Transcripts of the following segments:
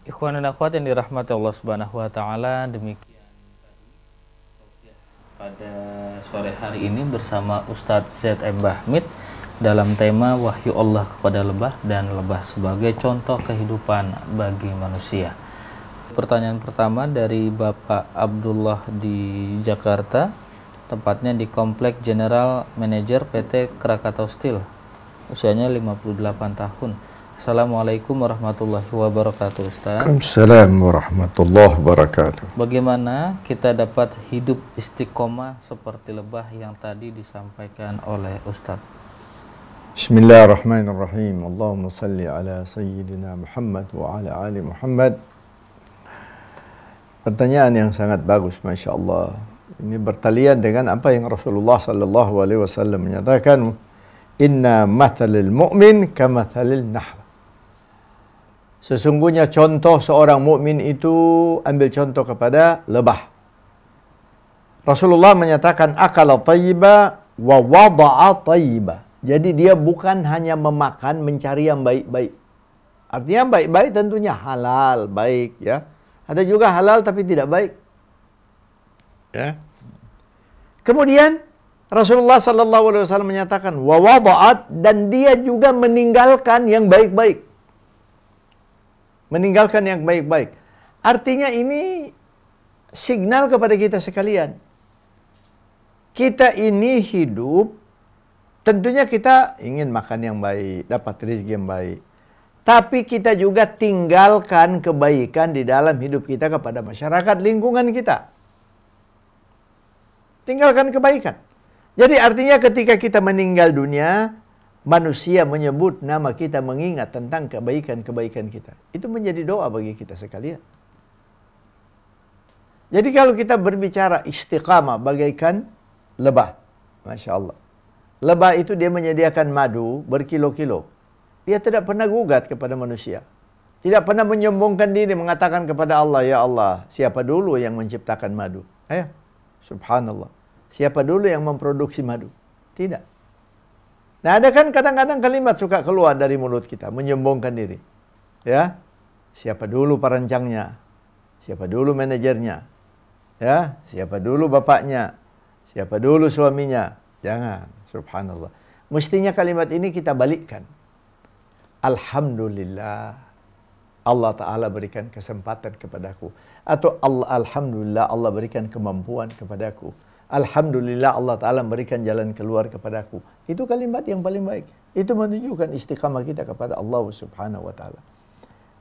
Ikhwan dan akhwat yang dirahmati Allah Subhanahu wa taala, demikian pada sore hari ini bersama Ustadz Z.M. Bahmid dalam tema Wahyu Allah kepada lebah dan lebah sebagai contoh kehidupan bagi manusia. Pertanyaan pertama dari Bapak Abdullah di Jakarta, tepatnya di Komplek General Manager PT Krakatau Steel. Usianya 58 tahun. Assalamualaikum warahmatullahi wabarakatuh, Ustaz. Waalaikumsalam warahmatullahi wabarakatuh. Bagaimana kita dapat hidup istiqomah seperti lebah yang tadi disampaikan oleh Ustaz? Bismillahirrahmanirrahim. Allahumma salli ala Sayyidina Muhammad wa ala ali Muhammad. Pertanyaan yang sangat bagus, Masya Allah. Ini bertalian dengan apa yang Rasulullah sallallahu alaihi wasallam menyatakan, Inna mathalil mu'min kamathalil nahl. Sesungguhnya contoh seorang mukmin itu ambil contoh kepada lebah. Rasulullah menyatakan akala thayyiba wa wada'a thayyiba. Jadi dia bukan hanya memakan, mencari yang baik-baik. Artinya baik-baik tentunya halal, baik ya. Ada juga halal tapi tidak baik. Ya. Kemudian Rasulullah sallallahu alaihi wasallam menyatakan wa wada'at, dan dia juga meninggalkan yang baik-baik. Meninggalkan yang baik-baik. Artinya ini signal kepada kita sekalian. Kita ini hidup, tentunya kita ingin makan yang baik, dapat rezeki yang baik. Tapi kita juga tinggalkan kebaikan di dalam hidup kita kepada masyarakat lingkungan kita. Tinggalkan kebaikan. Jadi artinya ketika kita meninggal dunia, manusia menyebut nama kita, mengingat tentang kebaikan-kebaikan kita. Itu menjadi doa bagi kita sekalian. Jadi kalau kita berbicara istiqamah bagaikan lebah. Masya Allah. Lebah itu dia menyediakan madu berkilo-kilo. Dia tidak pernah gugat kepada manusia. Tidak pernah menyombongkan diri mengatakan kepada Allah, ya Allah, siapa dulu yang menciptakan madu? Subhanallah. Siapa dulu yang memproduksi madu? Tidak. Nah, ada kan kadang-kadang kalimat suka keluar dari mulut kita, menyombongkan diri. Ya. Siapa dulu perancangnya? Siapa dulu manajernya? Ya, siapa dulu bapaknya? Siapa dulu suaminya? Jangan, subhanallah. Mestinya kalimat ini kita balikkan. Alhamdulillah Allah Ta'ala berikan kesempatan kepadaku. Atau Alhamdulillah Allah berikan kemampuan kepadaku. Alhamdulillah Allah Ta'ala memberikan jalan keluar kepadaku. Itu kalimat yang paling baik. Itu menunjukkan istiqamah kita kepada Allah Subhanahu wa Ta'ala.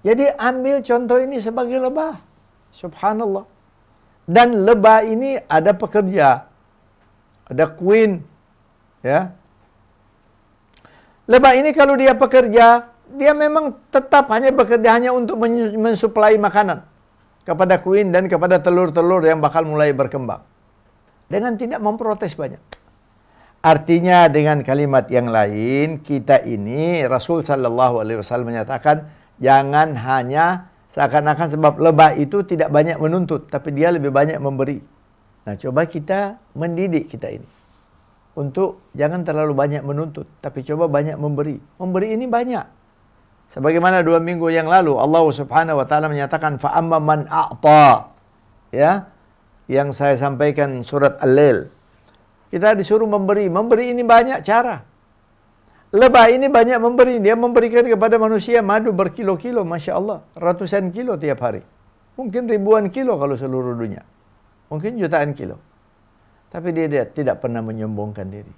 Jadi ambil contoh ini sebagai lebah. Subhanallah. Dan lebah ini ada pekerja. Ada queen. Ya. Lebah ini kalau dia pekerja, dia memang tetap hanya bekerja hanya untuk mensuplai makanan kepada queen dan kepada telur-telur yang bakal mulai berkembang. Dengan tidak memprotes banyak. Artinya dengan kalimat yang lain, kita ini Rasul sallallahu alaihi wasallam menyatakan jangan hanya seakan-akan sebab lebah itu tidak banyak menuntut, tapi dia lebih banyak memberi. Nah, coba kita mendidik kita ini untuk jangan terlalu banyak menuntut, tapi coba banyak memberi. Memberi ini banyak. Sebagaimana 2 minggu yang lalu Allah Subhanahu wa taala menyatakan fa amma man a'ta. Ya. Yang saya sampaikan surat Al-Lail. Kita disuruh memberi. Memberi ini banyak cara. Lebah ini banyak memberi. Dia memberikan kepada manusia madu berkilo-kilo. Masya Allah. Ratusan kilo tiap hari. Mungkin ribuan kilo kalau seluruh dunia. Mungkin jutaan kilo. Tapi dia tidak pernah menyombongkan diri.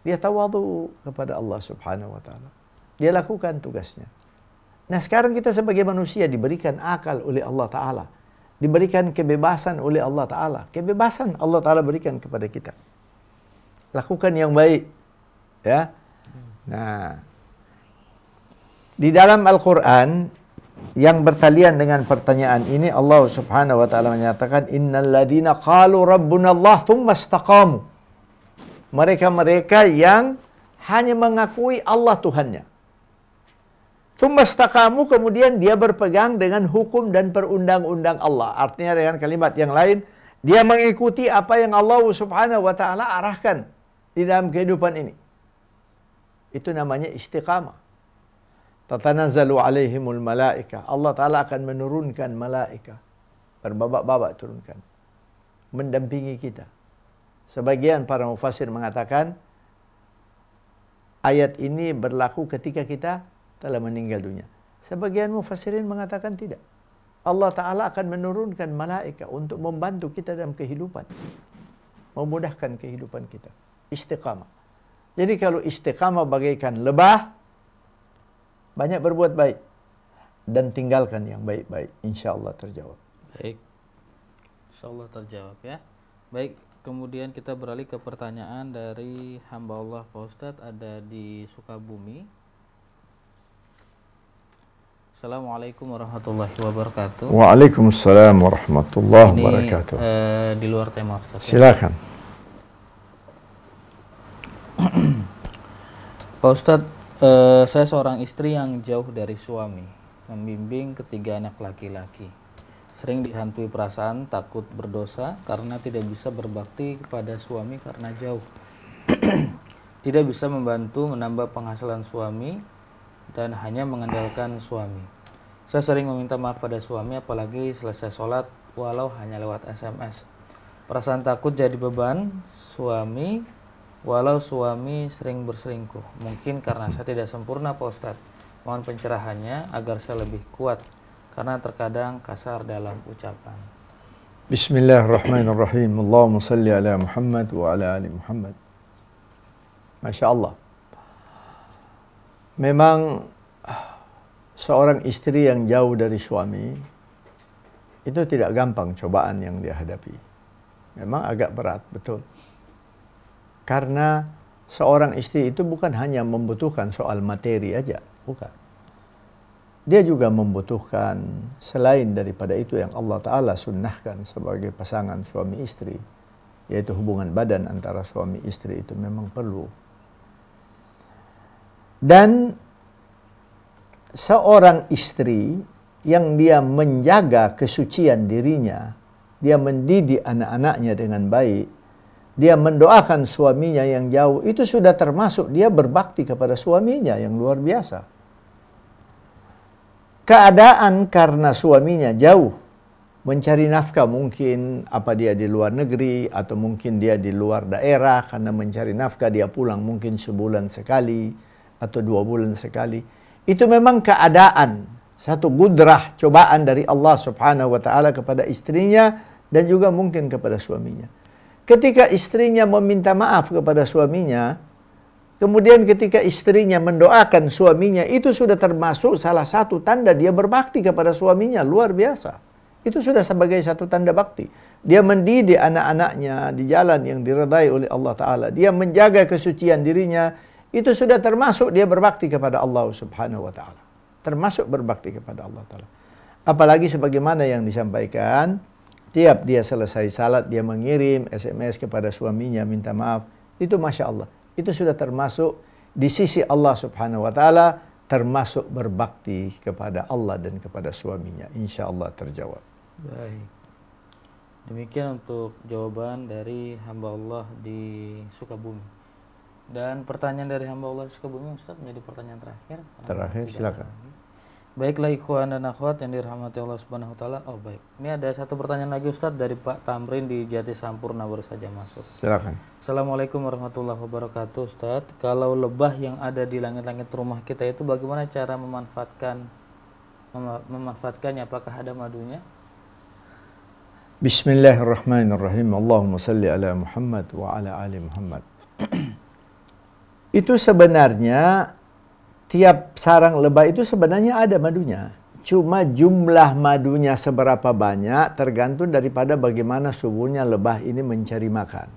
Dia tawadu kepada Allah Subhanahu wa ta'ala. Dia lakukan tugasnya. Nah, sekarang kita sebagai manusia diberikan akal oleh Allah Ta'ala. Diberikan kebebasan oleh Allah Ta'ala. Kebebasan Allah Ta'ala berikan kepada kita. Lakukan yang baik. Ya. Nah, di dalam Al-Quran yang bertalian dengan pertanyaan ini, Allah Subhanahu wa Ta'ala menyatakan innal ladina qalu rabbunallah tsumma istaqamu. Mereka-mereka yang hanya mengakui Allah Tuhannya. Tsumastaqamu, kemudian dia berpegang dengan hukum dan perundang-undang Allah. Artinya dengan kalimat yang lain, dia mengikuti apa yang Allah Subhanahu wa Ta'ala arahkan di dalam kehidupan ini. Itu namanya istiqamah. tatanazzalu alaihimul malaika. Allah Ta'ala akan menurunkan malaika. Berbabak-babak turunkan. Mendampingi kita. Sebagian para mufassir mengatakan, ayat ini berlaku ketika kita telah meninggal dunia. Sebagian mufassirin mengatakan tidak. Allah Ta'ala akan menurunkan malaika untuk membantu kita dalam kehidupan. Memudahkan kehidupan kita. Istiqamah. Jadi kalau istiqamah bagaikan lebah, banyak berbuat baik. Dan tinggalkan yang baik-baik. Insya Allah terjawab. Baik. Insya Allah terjawab ya. Baik, kemudian kita beralih ke pertanyaan dari hamba Allah Pak Ustadz, ada di Sukabumi. Assalamualaikum warahmatullahi wabarakatuh. Waalaikumsalam warahmatullahi wabarakatuh. Di luar tema Ustaz. Silakan. Pak Ustadz, saya seorang istri yang jauh dari suami, membimbing ketiga anak laki-laki. Sering dihantui perasaan takut berdosa karena tidak bisa berbakti kepada suami karena jauh. Tidak bisa membantu menambah penghasilan suami dan hanya mengandalkan suami. Saya sering meminta maaf pada suami apalagi selesai sholat walau hanya lewat SMS. Perasaan takut jadi beban suami walau suami sering berselingkuh. Mungkin karena saya tidak sempurna Pak Ustadz. Mohon pencerahannya agar saya lebih kuat karena terkadang kasar dalam ucapan. Bismillahirrahmanirrahim. Allahumma salli ala Muhammad wa ala ali Muhammad. Masya Allah. Memang seorang istri yang jauh dari suami itu tidak gampang cobaan yang dia hadapi. Memang agak berat, betul. Karena seorang istri itu bukan hanya membutuhkan soal materi aja, bukan. Dia juga membutuhkan selain daripada itu yang Allah Ta'ala sunnahkan sebagai pasangan suami istri, yaitu hubungan badan antara suami istri itu memang perlu. Dan seorang istri yang dia menjaga kesucian dirinya, dia mendidik anak-anaknya dengan baik, dia mendoakan suaminya yang jauh, itu sudah termasuk dia berbakti kepada suaminya yang luar biasa. Keadaan karena suaminya jauh, mencari nafkah mungkin apa dia di luar negeri atau mungkin dia di luar daerah, karena mencari nafkah dia pulang mungkin sebulan sekali atau 2 bulan sekali. Itu memang keadaan, satu gudrah, cobaan dari Allah Subhanahu wa Ta'ala kepada istrinya dan juga mungkin kepada suaminya. Ketika istrinya meminta maaf kepada suaminya, kemudian ketika istrinya mendoakan suaminya, itu sudah termasuk salah satu tanda dia berbakti kepada suaminya, luar biasa. Itu sudah sebagai satu tanda bakti. Dia mendidik anak-anaknya di jalan yang diridai oleh Allah Ta'ala. Dia menjaga kesucian dirinya. Itu sudah termasuk dia berbakti kepada Allah Subhanahu wa Ta'ala. Termasuk berbakti kepada Allah Ta'ala. Apalagi sebagaimana yang disampaikan, tiap dia selesai salat, dia mengirim SMS kepada suaminya, minta maaf. Itu Masya Allah. Itu sudah termasuk di sisi Allah Subhanahu wa Ta'ala, termasuk berbakti kepada Allah dan kepada suaminya. Insya Allah terjawab. Baik. Demikian untuk jawaban dari hamba Allah di Sukabumi. Dan pertanyaan dari hamba Allah di Sukabumi, Ustaz, menjadi pertanyaan terakhir. Terakhir, silakan. Baiklah ikhwan dan akhwat yang dirahmati Allah Subhanahu wa Ta'ala. Oh baik. Ini ada satu pertanyaan lagi Ustaz dari Pak Tamrin di Jati Sampurna, baru saja masuk. Silakan. Assalamualaikum warahmatullahi wabarakatuh Ustaz. Kalau lebah yang ada di langit-langit rumah kita itu bagaimana cara memanfaatkannya? Apakah ada madunya? Bismillahirrahmanirrahim. Allahumma salli ala Muhammad wa ala ali Muhammad. Itu sebenarnya tiap sarang lebah itu sebenarnya ada madunya. Cuma jumlah madunya seberapa banyak tergantung daripada bagaimana subuhnya lebah ini mencari makan.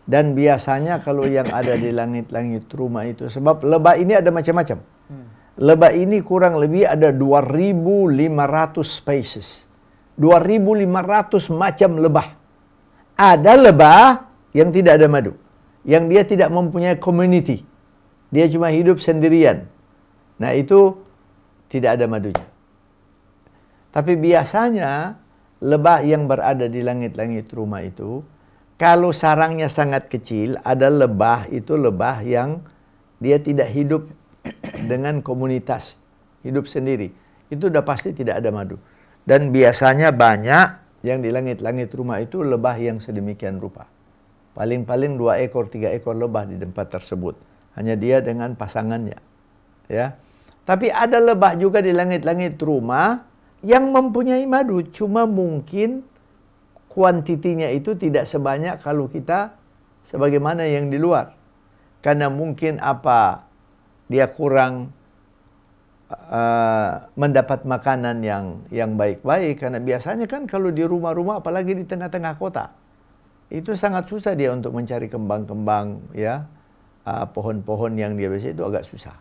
Dan biasanya kalau yang ada di langit-langit rumah itu, sebab lebah ini ada macam-macam. Lebah ini kurang lebih ada 2.500 species. 2.500 macam lebah. Ada lebah yang tidak ada madu, yang dia tidak mempunyai community. Dia cuma hidup sendirian. Nah itu tidak ada madunya. Tapi biasanya lebah yang berada di langit-langit rumah itu, kalau sarangnya sangat kecil, ada lebah itu lebah yang dia tidak hidup dengan komunitas, hidup sendiri, itu udah pasti tidak ada madu. Dan biasanya banyak yang di langit-langit rumah itu lebah yang sedemikian rupa. Paling-paling 2 ekor, 3 ekor lebah di tempat tersebut. Hanya dia dengan pasangannya. Ya. Tapi ada lebah juga di langit-langit rumah yang mempunyai madu. Cuma mungkin kuantitinya itu tidak sebanyak kalau kita sebagaimana yang di luar. Karena mungkin dia kurang mendapat makanan yang baik-baik. Karena biasanya kan kalau di rumah-rumah, apalagi di tengah-tengah kota, itu sangat susah dia untuk mencari kembang-kembang, ya, pohon-pohon yang dia biasa itu agak susah.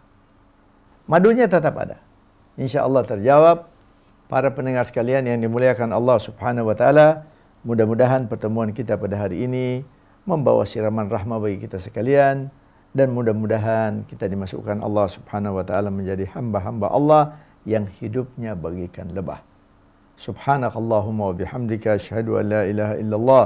Madunya tetap ada. Insya Allah terjawab. Para pendengar sekalian yang dimuliakan Allah Subhanahu wa Ta'ala, mudah-mudahan pertemuan kita pada hari ini membawa siraman rahmah bagi kita sekalian, dan mudah-mudahan kita dimasukkan Allah Subhanahu wa Ta'ala menjadi hamba-hamba Allah yang hidupnya bagikan lebah. Subhanakallahumma wa bihamdika asyhadu an la ilaha illallah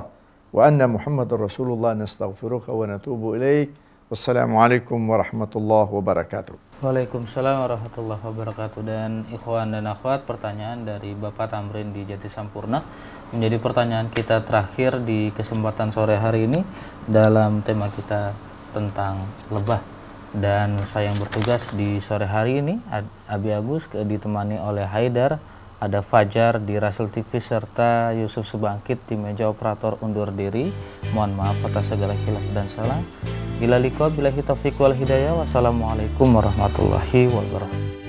wa anna Muhammadar Rasulullah, nastaghfiruka wa natubu ilaik. Wassalamualaikum warahmatullahi wabarakatuh. Waalaikumsalam warahmatullahi wabarakatuh. Dan ikhwan dan akhwat, pertanyaan dari Bapak Tamrin di Jati Sampurna menjadi pertanyaan kita terakhir di kesempatan sore hari ini dalam tema kita tentang lebah. Dan saya yang bertugas di sore hari ini, Abi Agus, ditemani oleh Haidar, ada Fajar di Rasul TV, serta Yusuf Subangkit di meja operator undur diri. Mohon maaf atas segala khilaf dan salah. Bila liqa billahi taufiq wal hidayah. Wassalamualaikum warahmatullahi wabarakatuh.